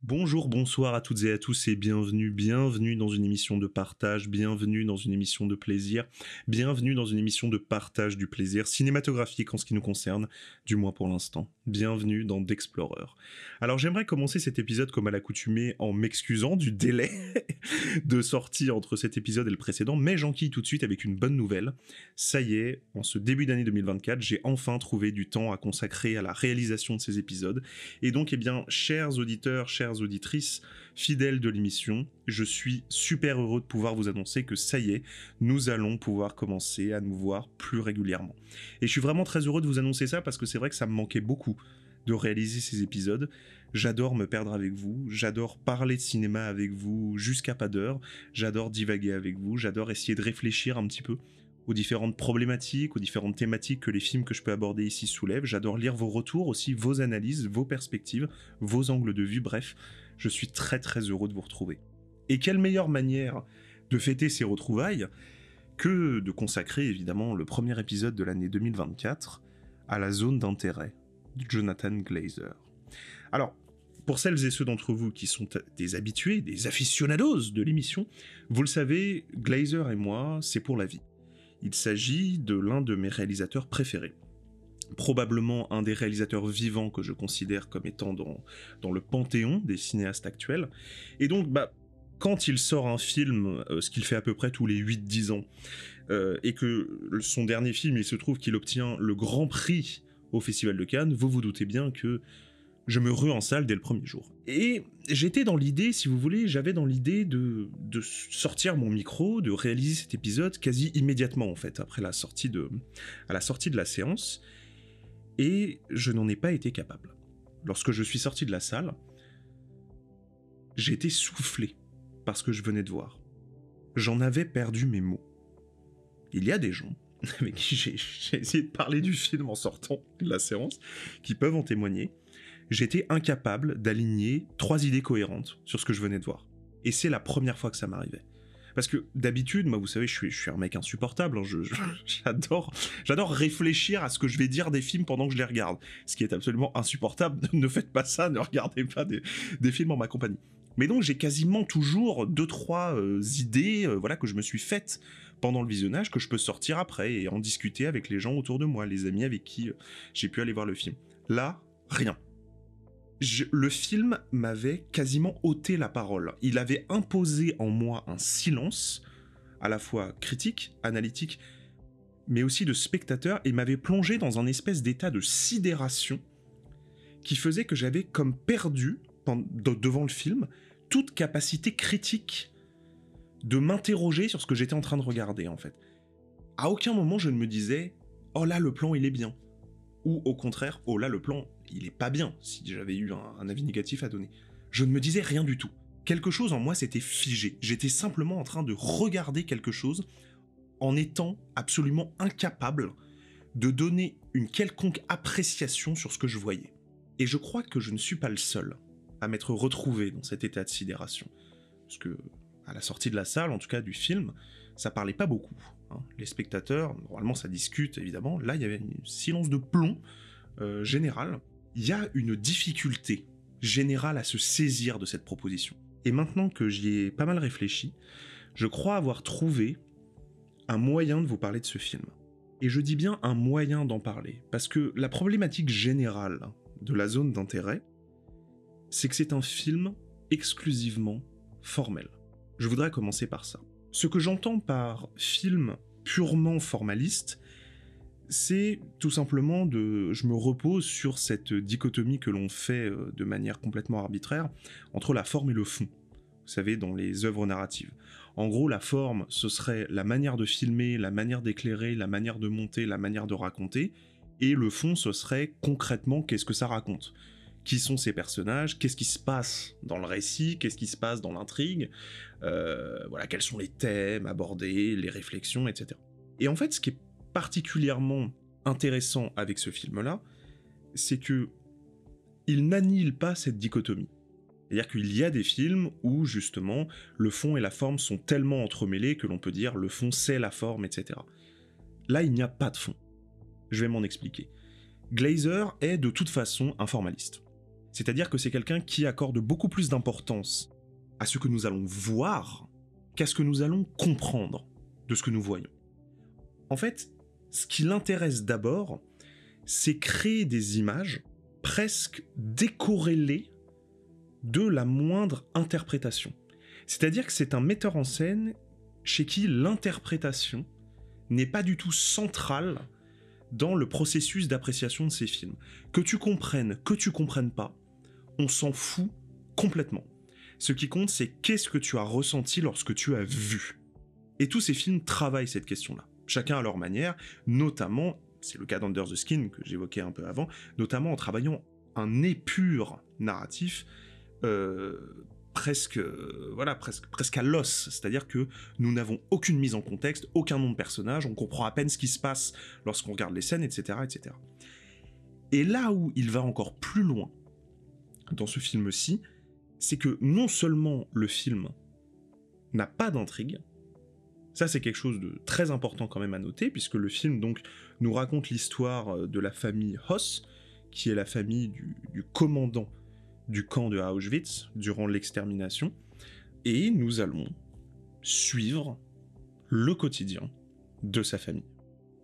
Bonjour, bonsoir à toutes et à tous et bienvenue dans une émission de partage, bienvenue dans une émission de plaisir, bienvenue dans une émission de partage du plaisir cinématographique en ce qui nous concerne, du moins pour l'instant. Bienvenue dans D'Explorer. Alors j'aimerais commencer cet épisode comme à l'accoutumée en m'excusant du délai de sortie entre cet épisode et le précédent, mais j'enquille tout de suite avec une bonne nouvelle. Ça y est, en ce début d'année 2024, j'ai enfin trouvé du temps à consacrer à la réalisation de ces épisodes. Et donc, chers auditeurs, chères auditrices, fidèles de l'émission, je suis super heureux de pouvoir vous annoncer que ça y est, nous allons pouvoir commencer à nous voir plus régulièrement. Et je suis vraiment très heureux de vous annoncer ça parce que c'est vrai que ça me manquait beaucoup de réaliser ces épisodes. J'adore me perdre avec vous, j'adore parler de cinéma avec vous jusqu'à pas d'heure, j'adore divaguer avec vous, j'adore essayer de réfléchir un petit peu aux différentes problématiques, aux différentes thématiques que les films que je peux aborder ici soulèvent. J'adore lire vos retours aussi, vos analyses, vos perspectives, vos angles de vue, bref, je suis très très heureux de vous retrouver. Et quelle meilleure manière de fêter ces retrouvailles que de consacrer évidemment le premier épisode de l'année 2024 à la zone d'intérêt de Jonathan Glazer. Alors, pour celles et ceux d'entre vous qui sont des habitués, des aficionados de l'émission, vous le savez, Glazer et moi, c'est pour la vie. Il s'agit de l'un de mes réalisateurs préférés. Probablement un des réalisateurs vivants que je considère comme étant dans le panthéon des cinéastes actuels. Et donc, quand il sort un film, ce qu'il fait à peu près tous les 8-10 ans, et que son dernier film, il se trouve qu'il obtient le Grand Prix au Festival de Cannes, vous vous doutez bien que je me rue en salle dès le premier jour. Et j'étais dans l'idée, si vous voulez, j'avais dans l'idée de sortir mon micro, de réaliser cet épisode quasi immédiatement, en fait, à la sortie de la séance, et je n'en ai pas été capable. Lorsque je suis sorti de la salle, j'ai été soufflé par ce que je venais de voir. J'en avais perdu mes mots. Il y a des gens avec qui j'ai essayé de parler du film en sortant de la séance, qui peuvent en témoigner. J'étais incapable d'aligner 3 idées cohérentes sur ce que je venais de voir. Et c'est la première fois que ça m'arrivait. Parce que d'habitude, moi vous savez, je suis un mec insupportable, hein, j'adore réfléchir à ce que je vais dire des films pendant que je les regarde. Ce qui est absolument insupportable, ne faites pas ça, ne regardez pas des films en ma compagnie. Mais donc j'ai quasiment toujours 2-3 idées voilà, que je me suis faites pendant le visionnage, que je peux sortir après et en discuter avec les gens autour de moi, les amis avec qui j'ai pu aller voir le film. Là, rien. Le film m'avait quasiment ôté la parole. Il avait imposé en moi un silence, à la fois critique, analytique, mais aussi de spectateur, et m'avait plongé dans un espèce d'état de sidération qui faisait que j'avais comme perdu, devant le film, toute capacité critique de m'interroger sur ce que j'étais en train de regarder, en fait. À aucun moment je ne me disais « Oh là, le plan, il est bien !» ou au contraire « Oh là, le plan, il est pas bien !» si j'avais eu un avis négatif à donner. Je ne me disais rien du tout. Quelque chose en moi s'était figé. J'étais simplement en train de regarder quelque chose en étant absolument incapable de donner une quelconque appréciation sur ce que je voyais. Et je crois que je ne suis pas le seul à m'être retrouvé dans cet état de sidération. Parce que, à la sortie de la salle, en tout cas du film, ça parlait pas beaucoup. Hein. Les spectateurs, normalement ça discute évidemment, là il y avait un silence de plomb général. Il y a une difficulté générale à se saisir de cette proposition. Et maintenant que j'y ai pas mal réfléchi, je crois avoir trouvé un moyen de vous parler de ce film. Et je dis bien un moyen d'en parler, parce que la problématique générale de la zone d'intérêt, c'est que c'est un film exclusivement formel. Je voudrais commencer par ça. Ce que j'entends par film purement formaliste, c'est tout simplement je me repose sur cette dichotomie que l'on fait de manière complètement arbitraire entre la forme et le fond, vous savez, dans les œuvres narratives. En gros, la forme, ce serait la manière de filmer, la manière d'éclairer, la manière de monter, la manière de raconter, et le fond, ce serait concrètement qu'est-ce que ça raconte. Qui sont ces personnages, qu'est-ce qui se passe dans le récit, qu'est-ce qui se passe dans l'intrigue, voilà, quels sont les thèmes abordés, les réflexions, etc. Et en fait, ce qui est particulièrement intéressant avec ce film-là, c'est que il n'annihile pas cette dichotomie. C'est-à-dire qu'il y a des films où, justement, le fond et la forme sont tellement entremêlés que l'on peut dire le fond c'est la forme, etc. Là, il n'y a pas de fond. Je vais m'en expliquer. Glazer est de toute façon un formaliste. C'est-à-dire que c'est quelqu'un qui accorde beaucoup plus d'importance à ce que nous allons voir qu'à ce que nous allons comprendre de ce que nous voyons. En fait, ce qui l'intéresse d'abord, c'est créer des images presque décorrélées de la moindre interprétation. C'est-à-dire que c'est un metteur en scène chez qui l'interprétation n'est pas du tout centrale dans le processus d'appréciation de ses films. Que tu comprennes pas, on s'en fout complètement. Ce qui compte, c'est qu'est-ce que tu as ressenti lorsque tu as vu. Et tous ces films travaillent cette question-là, chacun à leur manière, notamment, c'est le cas d'Under the Skin que j'évoquais un peu avant, notamment en travaillant un épure narratif presque à l'os, c'est-à-dire que nous n'avons aucune mise en contexte, aucun nom de personnage, on comprend à peine ce qui se passe lorsqu'on regarde les scènes, etc., etc. Et là où il va encore plus loin dans ce film-ci, c'est que non seulement le film n'a pas d'intrigue, ça c'est quelque chose de très important quand même à noter, puisque le film donc nous raconte l'histoire de la famille Hoss, qui est la famille du commandant du camp de Auschwitz durant l'extermination, et nous allons suivre le quotidien de sa famille.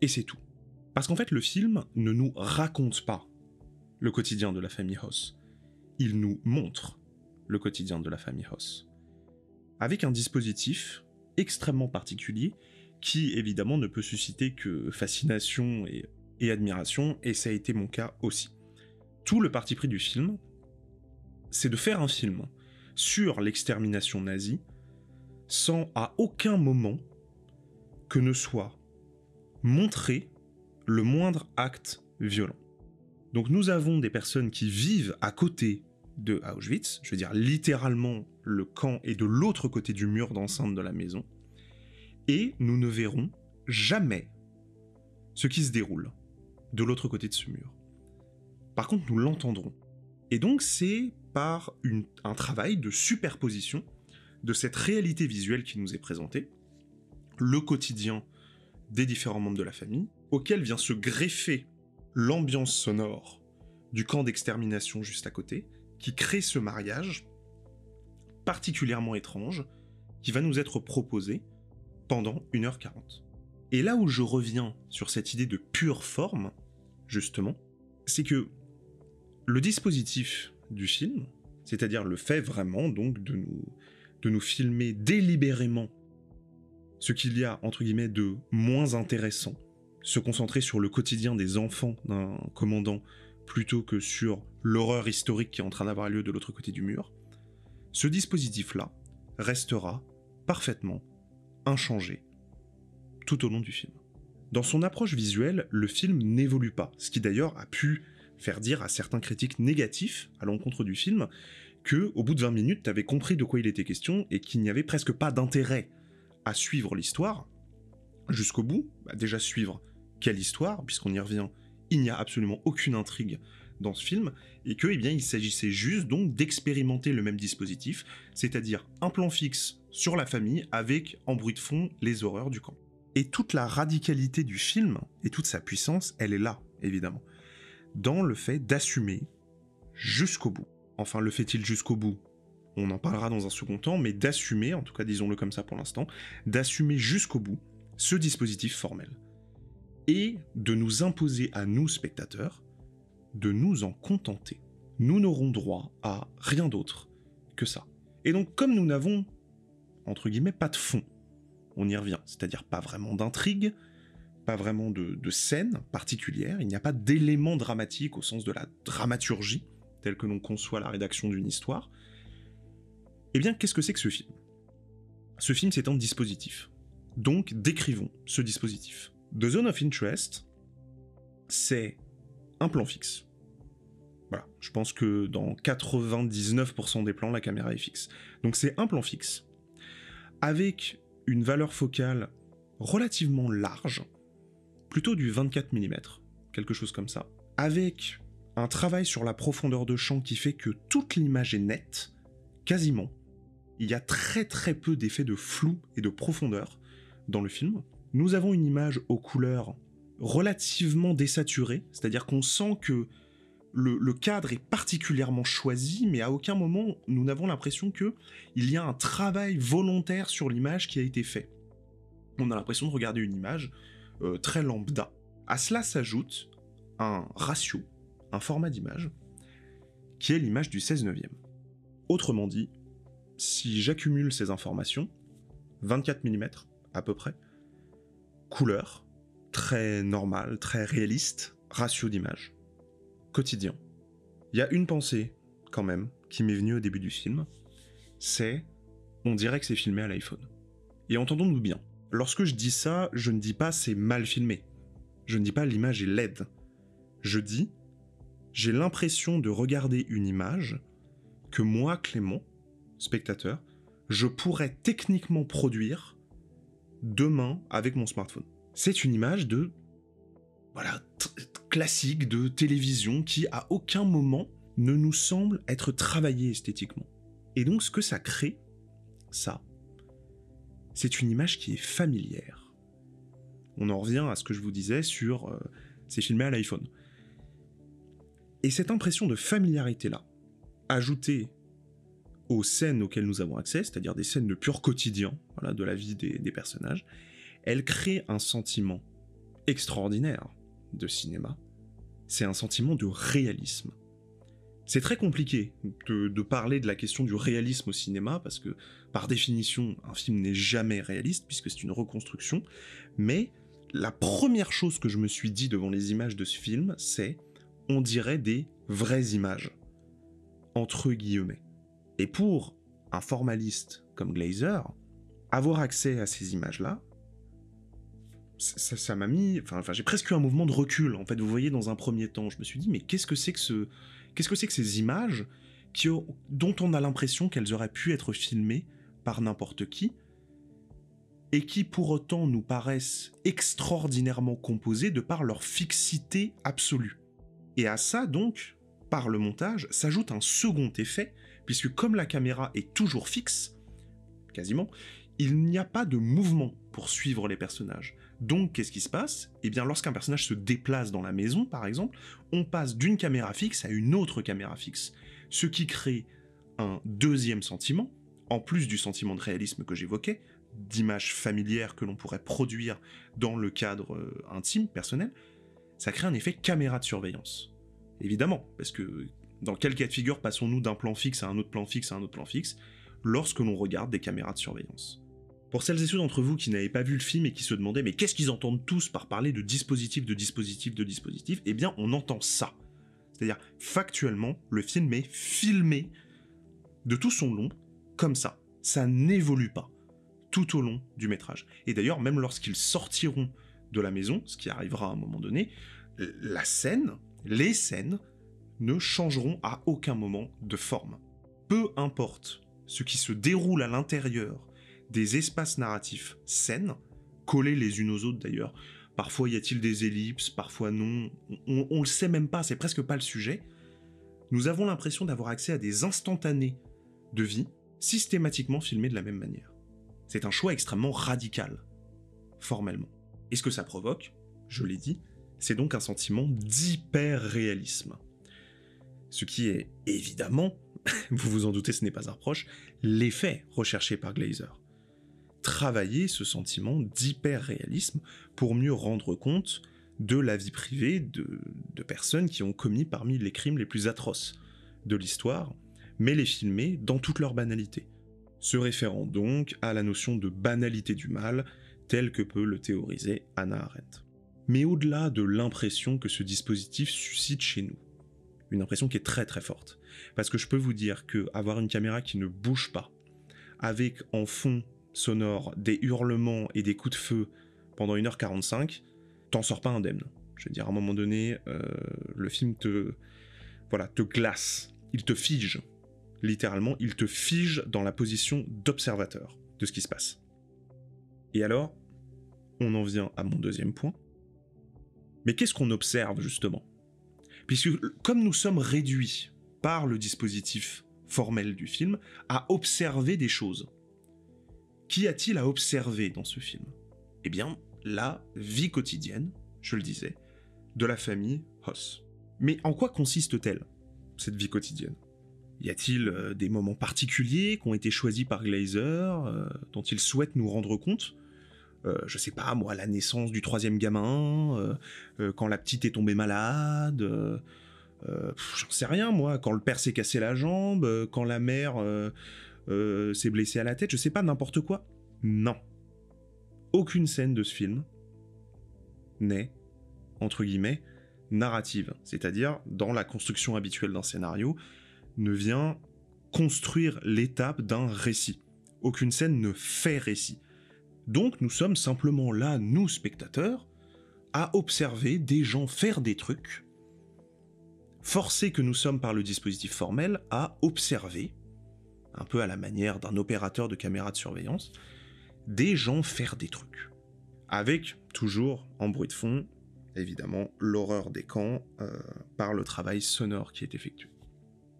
Et c'est tout. Parce qu'en fait, le film ne nous raconte pas le quotidien de la famille Hoss. Il nous montre le quotidien de la famille Hoss. Avec un dispositif extrêmement particulier qui, évidemment, ne peut susciter que fascination et admiration, et ça a été mon cas aussi. Tout le parti pris du film, c'est de faire un film sur l'extermination nazie sans à aucun moment que ne soit montré le moindre acte violent. Donc nous avons des personnes qui vivent à côté de Auschwitz, je veux dire littéralement le camp est de l'autre côté du mur d'enceinte de la maison, et nous ne verrons jamais ce qui se déroule de l'autre côté de ce mur. Par contre, nous l'entendrons. Et donc c'est par un travail de superposition de cette réalité visuelle qui nous est présentée, le quotidien des différents membres de la famille, auquel vient se greffer l'ambiance sonore du camp d'extermination juste à côté, qui crée ce mariage particulièrement étrange qui va nous être proposé pendant 1h40. Et là où je reviens sur cette idée de pure forme, justement, c'est que le dispositif du film, c'est-à-dire le fait vraiment donc de nous filmer délibérément ce qu'il y a entre guillemets de moins intéressant, se concentrer sur le quotidien des enfants d'un commandant plutôt que sur l'horreur historique qui est en train d'avoir lieu de l'autre côté du mur, ce dispositif-là restera parfaitement inchangé tout au long du film. Dans son approche visuelle, le film n'évolue pas, ce qui d'ailleurs a pu faire dire à certains critiques négatifs à l'encontre du film que, au bout de 20 minutes, t'avais compris de quoi il était question et qu'il n'y avait presque pas d'intérêt à suivre l'histoire jusqu'au bout. Déjà suivre quelle histoire, puisqu'on y revient, il n'y a absolument aucune intrigue dans ce film, et que, eh bien, il s'agissait juste donc d'expérimenter le même dispositif, c'est-à-dire un plan fixe sur la famille avec en bruit de fond les horreurs du camp. Et toute la radicalité du film et toute sa puissance, elle est là, évidemment, dans le fait d'assumer jusqu'au bout. Enfin, le fait-il jusqu'au bout ? On en parlera dans un second temps, mais d'assumer, en tout cas disons-le comme ça pour l'instant, d'assumer jusqu'au bout ce dispositif formel. Et de nous imposer à nous, spectateurs, de nous en contenter. Nous n'aurons droit à rien d'autre que ça. Et donc, comme nous n'avons, entre guillemets, pas de fond, on y revient, c'est-à-dire pas vraiment d'intrigue, pas vraiment de scène particulière, il n'y a pas d'élément dramatique au sens de la dramaturgie, tel que l'on conçoit la rédaction d'une histoire. Eh bien, qu'est-ce que c'est que ce film ? Ce film, c'est un dispositif. Donc, décrivons ce dispositif. The Zone of Interest, c'est un plan fixe. Voilà, je pense que dans 99% des plans, la caméra est fixe. Donc c'est un plan fixe, avec une valeur focale relativement large, plutôt du 24 mm, quelque chose comme ça, avec un travail sur la profondeur de champ qui fait que toute l'image est nette, quasiment. Il y a très très peu d'effets de flou et de profondeur dans le film. Nous avons une image aux couleurs relativement désaturées, c'est-à-dire qu'on sent que le cadre est particulièrement choisi, mais à aucun moment nous n'avons l'impression qu'il y a un travail volontaire sur l'image qui a été fait. On a l'impression de regarder une image très lambda. À cela s'ajoute un ratio, un format d'image, qui est l'image du 16/9. Autrement dit, si j'accumule ces informations, 24 mm à peu près, couleur, très normale, très réaliste, ratio d'image, quotidien. Il y a une pensée, quand même, qui m'est venue au début du film, c'est « on dirait que c'est filmé à l'iPhone ». Et entendons-nous bien, lorsque je dis ça, je ne dis pas c'est mal filmé, je ne dis pas l'image est laide, je dis j'ai l'impression de regarder une image que moi, Clément, spectateur, je pourrais techniquement produire demain avec mon smartphone. C'est une image de classique de télévision qui à aucun moment ne nous semble être travaillée esthétiquement. Et donc ce que ça crée, ça, c'est une image qui est familière. On en revient à ce que je vous disais sur c'est filmé à l'iPhone. Et cette impression de familiarité-là, ajoutée aux scènes auxquelles nous avons accès, c'est-à-dire des scènes de pur quotidien, voilà, de la vie des personnages, elle crée un sentiment extraordinaire de cinéma. C'est un sentiment de réalisme. C'est très compliqué de parler de la question du réalisme au cinéma, parce que, par définition, un film n'est jamais réaliste, puisque c'est une reconstruction, mais la première chose que je me suis dit devant les images de ce film, c'est « on dirait des vraies images », entre guillemets. Et pour un formaliste comme Glazer, avoir accès à ces images-là, ça m'a mis... Enfin, j'ai presque eu un mouvement de recul, en fait, vous voyez, dans un premier temps. Je me suis dit, mais qu'est-ce que c'est que ces images dont on a l'impression qu'elles auraient pu être filmées par n'importe qui, et qui pour autant nous paraissent extraordinairement composées de par leur fixité absolue. Et à ça, donc, par le montage, s'ajoute un second effet, puisque comme la caméra est toujours fixe, quasiment, il n'y a pas de mouvement pour suivre les personnages. Donc, qu'est-ce qui se passe ? Eh bien, lorsqu'un personnage se déplace dans la maison, par exemple, on passe d'une caméra fixe à une autre caméra fixe, ce qui crée un deuxième sentiment, en plus du sentiment de réalisme que j'évoquais, d'image familière que l'on pourrait produire dans le cadre intime, personnel, ça crée un effet caméra de surveillance. Évidemment, parce que dans quel cas de figure passons-nous d'un plan fixe à un autre plan fixe à un autre plan fixe, lorsque l'on regarde des caméras de surveillance. Pour celles et ceux d'entre vous qui n'avaient pas vu le film et qui se demandaient mais qu'est-ce qu'ils entendent tous par parler de dispositif, eh bien on entend ça. C'est-à-dire, factuellement, le film est filmé de tout son long, comme ça. Ça n'évolue pas tout au long du métrage. Et d'ailleurs, même lorsqu'ils sortiront de la maison, ce qui arrivera à un moment donné, les scènes ne changeront à aucun moment de forme. Peu importe ce qui se déroule à l'intérieur des espaces narratifs scènes, collés les unes aux autres d'ailleurs, parfois y a-t-il des ellipses, parfois non, on le sait même pas, c'est presque pas le sujet, nous avons l'impression d'avoir accès à des instantanés de vie, systématiquement filmés de la même manière. C'est un choix extrêmement radical, formellement. Et ce que ça provoque, je l'ai dit, c'est donc un sentiment d'hyper-réalisme. Ce qui est évidemment, vous vous en doutez, ce n'est pas un reproche, l'effet recherché par Glazer. Travailler ce sentiment d'hyper-réalisme pour mieux rendre compte de la vie privée de personnes qui ont commis parmi les crimes les plus atroces de l'histoire, mais les filmer dans toute leur banalité, se référant donc à la notion de banalité du mal, telle que peut le théoriser Hannah Arendt. Mais au-delà de l'impression que ce dispositif suscite chez nous, une impression qui est très très forte, parce que je peux vous dire que avoir une caméra qui ne bouge pas, avec en fond sonore des hurlements et des coups de feu pendant 1h45, t'en sors pas indemne. Je veux dire, à un moment donné, le film te glace, il te fige. Littéralement, il te fige dans la position d'observateur de ce qui se passe. Et alors, on en vient à mon deuxième point. Mais qu'est-ce qu'on observe, justement ? Puisque, comme nous sommes réduits par le dispositif formel du film à observer des choses, qu'y a-t-il à observer dans ce film ? Eh bien, la vie quotidienne, je le disais, de la famille Hoss. Mais en quoi consiste-t-elle, cette vie quotidienne ? Y a-t-il des moments particuliers qui ont été choisis par Glazer, dont il souhaite nous rendre compte ? Je sais pas, moi, la naissance du 3e gamin, quand la petite est tombée malade, j'en sais rien, moi, quand le père s'est cassé la jambe, quand la mère s'est blessée à la tête, je sais pas, n'importe quoi. Non. Aucune scène de ce film n'est, entre guillemets, narrative, c'est-à-dire, dans la construction habituelle d'un scénario, ne vient construire l'étape d'un récit. Aucune scène ne fait récit. Donc nous sommes simplement là, nous spectateurs, à observer des gens faire des trucs, forcés que nous sommes par le dispositif formel à observer, un peu à la manière d'un opérateur de caméra de surveillance, des gens faire des trucs. Avec, toujours, en bruit de fond, évidemment, l'horreur des camps par le travail sonore qui est effectué.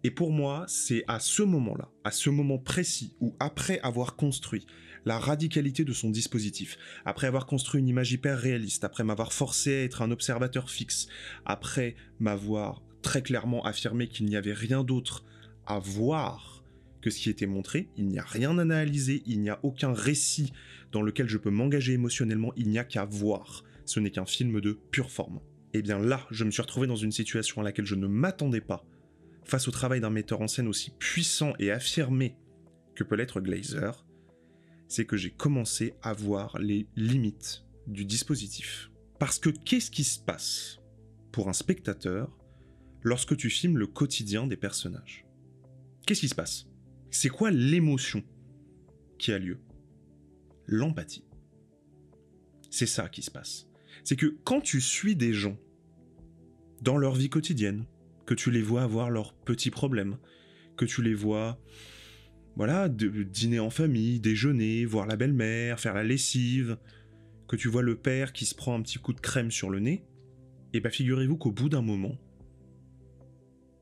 Et pour moi, c'est à ce moment-là, à ce moment précis, où après avoir construit la radicalité de son dispositif, après avoir construit une image hyper réaliste, après m'avoir forcé à être un observateur fixe, après m'avoir très clairement affirmé qu'il n'y avait rien d'autre à voir que ce qui était montré, il n'y a rien à analyser, il n'y a aucun récit dans lequel je peux m'engager émotionnellement, il n'y a qu'à voir. Ce n'est qu'un film de pure forme. Et bien là, je me suis retrouvé dans une situation à laquelle je ne m'attendais pas, face au travail d'un metteur en scène aussi puissant et affirmé que peut l'être Glazer, c'est que j'ai commencé à voir les limites du dispositif. Parce que qu'est-ce qui se passe pour un spectateur lorsque tu filmes le quotidien des personnages ? Qu'est-ce qui se passe ? C'est quoi l'émotion qui a lieu ? L'empathie. C'est ça qui se passe. C'est que quand tu suis des gens dans leur vie quotidienne, que tu les vois avoir leurs petits problèmes, que tu les vois, voilà, dîner en famille, déjeuner, voir la belle-mère, faire la lessive, que tu vois le père qui se prend un petit coup de crème sur le nez, et bah figurez-vous qu'au bout d'un moment,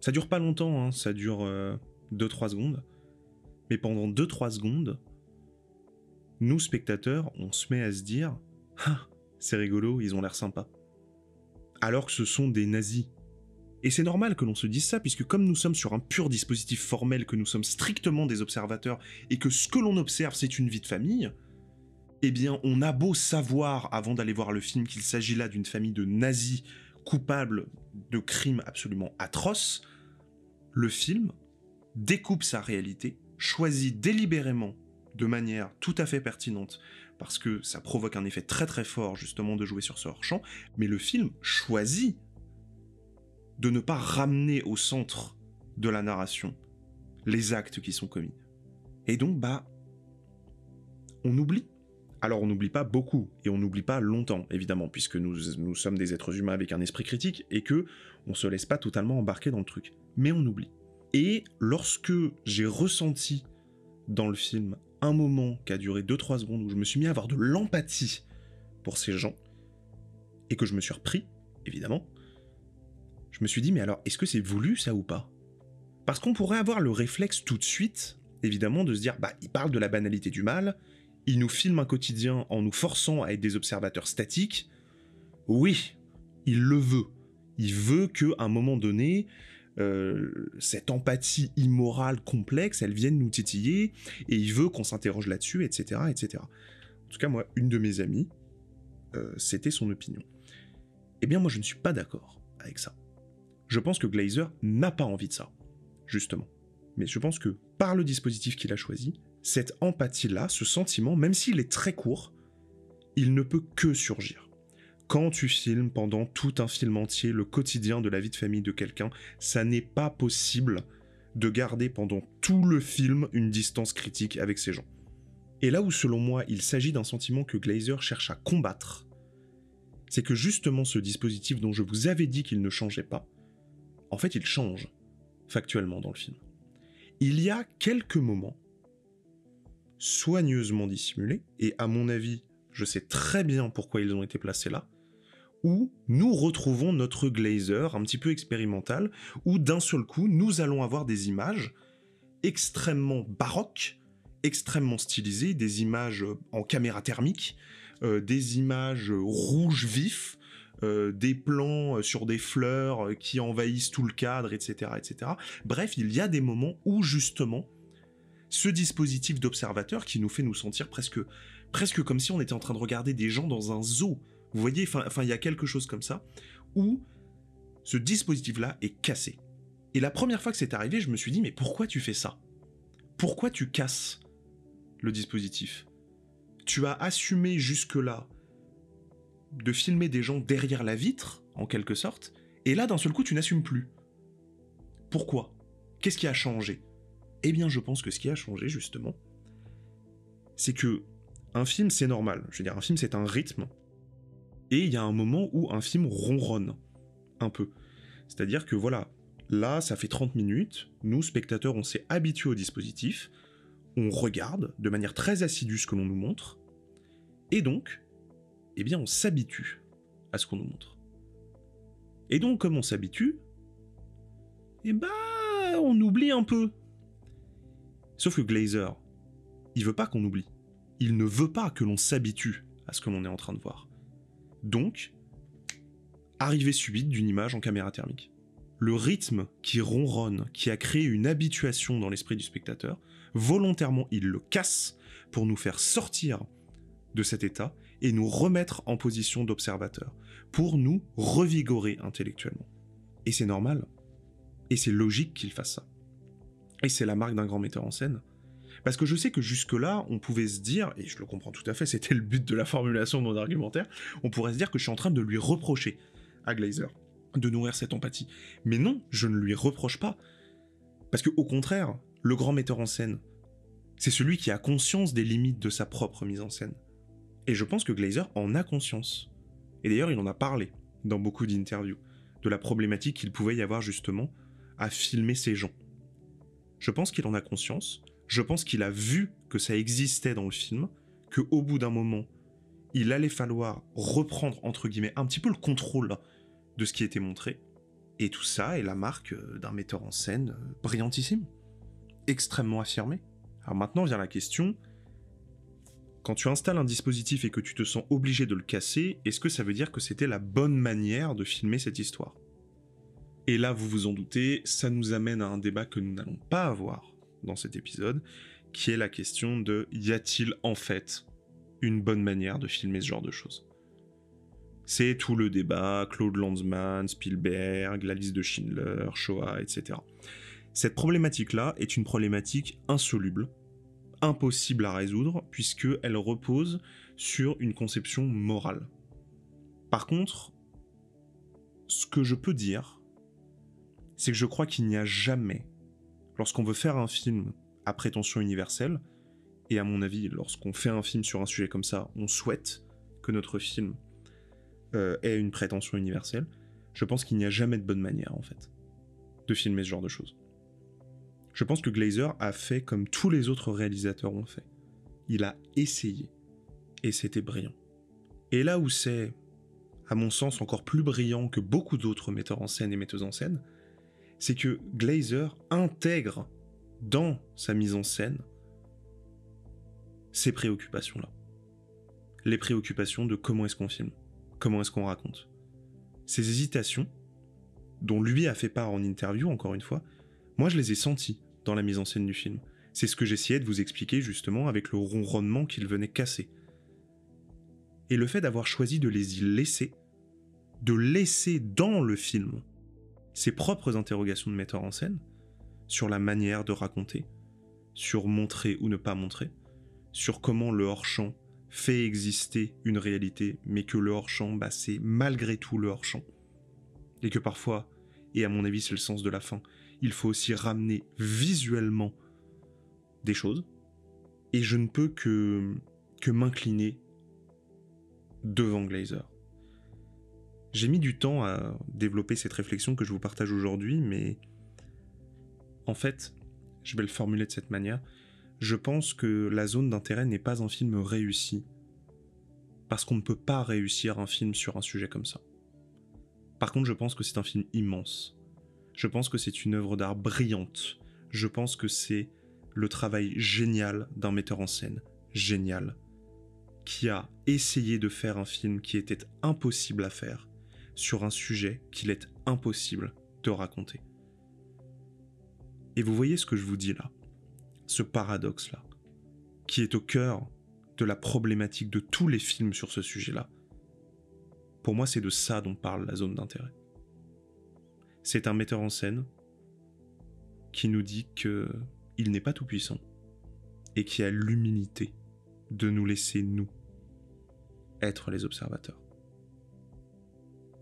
ça dure pas longtemps, hein, ça dure 2-3 secondes, mais pendant 2-3 secondes, nous spectateurs, on se met à se dire « Ah, c'est rigolo, ils ont l'air sympas », alors que ce sont des nazis. Et c'est normal que l'on se dise ça, puisque comme nous sommes sur un pur dispositif formel, que nous sommes strictement des observateurs, et que ce que l'on observe c'est une vie de famille, eh bien on a beau savoir, avant d'aller voir le film, qu'il s'agit là d'une famille de nazis coupables de crimes absolument atroces, le film découpe sa réalité, choisit délibérément, de manière tout à fait pertinente, parce que ça provoque un effet très très fort justement de jouer sur ce hors-champ, mais le film choisit de ne pas ramener au centre de la narration les actes qui sont commis. Et donc, on oublie. Alors on n'oublie pas beaucoup, et on n'oublie pas longtemps, évidemment, puisque nous sommes des êtres humains avec un esprit critique, et que on se laisse pas totalement embarquer dans le truc. Mais on oublie. Et lorsque j'ai ressenti dans le film un moment qui a duré 2-3 secondes, où je me suis mis à avoir de l'empathie pour ces gens, et que je me suis repris, évidemment, je me suis dit, mais alors, est-ce que c'est voulu, ça, ou pas ? Parce qu'on pourrait avoir le réflexe tout de suite, évidemment, de se dire, il parle de la banalité du mal, il nous filme un quotidien en nous forçant à être des observateurs statiques. Oui, il le veut. Il veut qu'à un moment donné, cette empathie immorale complexe, elle vienne nous titiller, et il veut qu'on s'interroge là-dessus, etc., etc. En tout cas, moi, une de mes amies, c'était son opinion. Eh bien, moi, je ne suis pas d'accord avec ça. Je pense que Glazer n'a pas envie de ça, justement. Mais je pense que, par le dispositif qu'il a choisi, cette empathie-là, ce sentiment, même s'il est très court, il ne peut que surgir. Quand tu filmes pendant tout un film entier le quotidien de la vie de famille de quelqu'un, ça n'est pas possible de garder pendant tout le film une distance critique avec ces gens. Et là où, selon moi, il s'agit d'un sentiment que Glazer cherche à combattre, c'est que justement ce dispositif dont je vous avais dit qu'il ne changeait pas, en fait, il change, factuellement, dans le film. Il y a quelques moments, soigneusement dissimulés, et à mon avis, je sais très bien pourquoi ils ont été placés là, où nous retrouvons notre Glazer un petit peu expérimental, où d'un seul coup, nous allons avoir des images extrêmement baroques, extrêmement stylisées, des images en caméra thermique, des images rouges vifs, des plans sur des fleurs qui envahissent tout le cadre, etc., etc. Bref, il y a des moments où justement ce dispositif d'observateur qui nous fait nous sentir presque comme si on était en train de regarder des gens dans un zoo. Vous voyez, enfin, il y a quelque chose comme ça, où ce dispositif-là est cassé. Et la première fois que c'est arrivé, je me suis dit, mais pourquoi tu fais ça ? Pourquoi tu casses le dispositif ? Tu as assumé jusque-là de filmer des gens derrière la vitre, en quelque sorte, et là, d'un seul coup, tu n'assumes plus. Pourquoi ? Qu'est-ce qui a changé ? Eh bien, je pense que ce qui a changé, justement, c'est que un film, c'est normal. Je veux dire, un film, c'est un rythme, et il y a un moment où un film ronronne, un peu. C'est-à-dire que, voilà, là, ça fait 30 minutes, nous, spectateurs, on s'est habitués au dispositif, on regarde de manière très assidue ce que l'on nous montre, et donc, eh bien, on s'habitue à ce qu'on nous montre. Et donc, comme on s'habitue, eh ben, on oublie un peu. Sauf que Glazer, il veut pas qu'on oublie. Il ne veut pas que l'on s'habitue à ce que l'on est en train de voir. Donc, arrivée subite d'une image en caméra thermique. Le rythme qui ronronne, qui a créé une habituation dans l'esprit du spectateur, volontairement, il le casse pour nous faire sortir de cet état et nous remettre en position d'observateur, pour nous revigorer intellectuellement. Et c'est normal, et c'est logique qu'il fasse ça. Et c'est la marque d'un grand metteur en scène. Parce que je sais que jusque-là, on pouvait se dire, et je le comprends tout à fait, c'était le but de la formulation de mon argumentaire, on pourrait se dire que je suis en train de lui reprocher à Glazer de nourrir cette empathie. Mais non, je ne lui reproche pas. Parce que au contraire, le grand metteur en scène, c'est celui qui a conscience des limites de sa propre mise en scène. Et je pense que Glazer en a conscience. Et d'ailleurs, il en a parlé dans beaucoup d'interviews, de la problématique qu'il pouvait y avoir justement à filmer ces gens. Je pense qu'il en a conscience, je pense qu'il a vu que ça existait dans le film, qu'au bout d'un moment, il allait falloir reprendre, entre guillemets, un petit peu le contrôle de ce qui était montré. Et tout ça est la marque d'un metteur en scène brillantissime, extrêmement affirmé. Alors maintenant vient la question, quand tu installes un dispositif et que tu te sens obligé de le casser, est-ce que ça veut dire que c'était la bonne manière de filmer cette histoire ? Et là, vous vous en doutez, ça nous amène à un débat que nous n'allons pas avoir dans cet épisode, qui est la question de y a-t-il en fait une bonne manière de filmer ce genre de choses ? C'est tout le débat, Claude Lanzmann, Spielberg, la liste de Schindler, Shoah, etc. Cette problématique-là est une problématique insoluble, impossible à résoudre, puisqu'elle repose sur une conception morale. Par contre, ce que je peux dire, c'est que je crois qu'il n'y a jamais, lorsqu'on veut faire un film à prétention universelle, et à mon avis, lorsqu'on fait un film sur un sujet comme ça, on souhaite que notre film ait une prétention universelle, je pense qu'il n'y a jamais de bonne manière, en fait, de filmer ce genre de choses. Je pense que Glazer a fait comme tous les autres réalisateurs ont fait. Il a essayé, et c'était brillant. Et là où c'est, à mon sens, encore plus brillant que beaucoup d'autres metteurs en scène et metteuses en scène, c'est que Glazer intègre dans sa mise en scène ces préoccupations-là. Les préoccupations de comment est-ce qu'on filme, comment est-ce qu'on raconte. Ces hésitations, dont lui a fait part en interview, encore une fois, moi je les ai senties dans la mise en scène du film. C'est ce que j'essayais de vous expliquer justement avec le ronronnement qu'il venait casser. Et le fait d'avoir choisi de les y laisser, de laisser dans le film ses propres interrogations de metteur en scène, sur la manière de raconter, sur montrer ou ne pas montrer, sur comment le hors-champ fait exister une réalité, mais que le hors-champ, c'est malgré tout le hors-champ. Et que parfois, et à mon avis c'est le sens de la fin, il faut aussi ramener visuellement des choses, et je ne peux que m'incliner devant Glazer. J'ai mis du temps à développer cette réflexion que je vous partage aujourd'hui, mais en fait, je vais le formuler de cette manière, je pense que La Zone d'intérêt n'est pas un film réussi, parce qu'on ne peut pas réussir un film sur un sujet comme ça. Par contre, je pense que c'est un film immense. Je pense que c'est une œuvre d'art brillante. Je pense que c'est le travail génial d'un metteur en scène, génial, qui a essayé de faire un film qui était impossible à faire, sur un sujet qu'il est impossible de raconter. Et vous voyez ce que je vous dis là, ce paradoxe-là, qui est au cœur de la problématique de tous les films sur ce sujet-là. Pour moi, c'est de ça dont parle la zone d'intérêt. C'est un metteur en scène qui nous dit qu'il n'est pas tout-puissant et qui a l'humilité de nous laisser, nous, être les observateurs.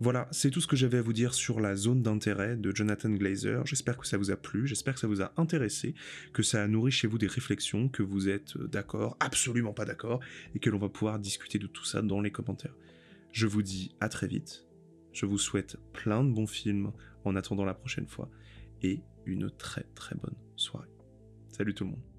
Voilà, c'est tout ce que j'avais à vous dire sur la zone d'intérêt de Jonathan Glazer. J'espère que ça vous a plu, j'espère que ça vous a intéressé, que ça a nourri chez vous des réflexions, que vous êtes d'accord, absolument pas d'accord, et que l'on va pouvoir discuter de tout ça dans les commentaires. Je vous dis à très vite, je vous souhaite plein de bons films en attendant la prochaine fois, et une très très bonne soirée. Salut tout le monde.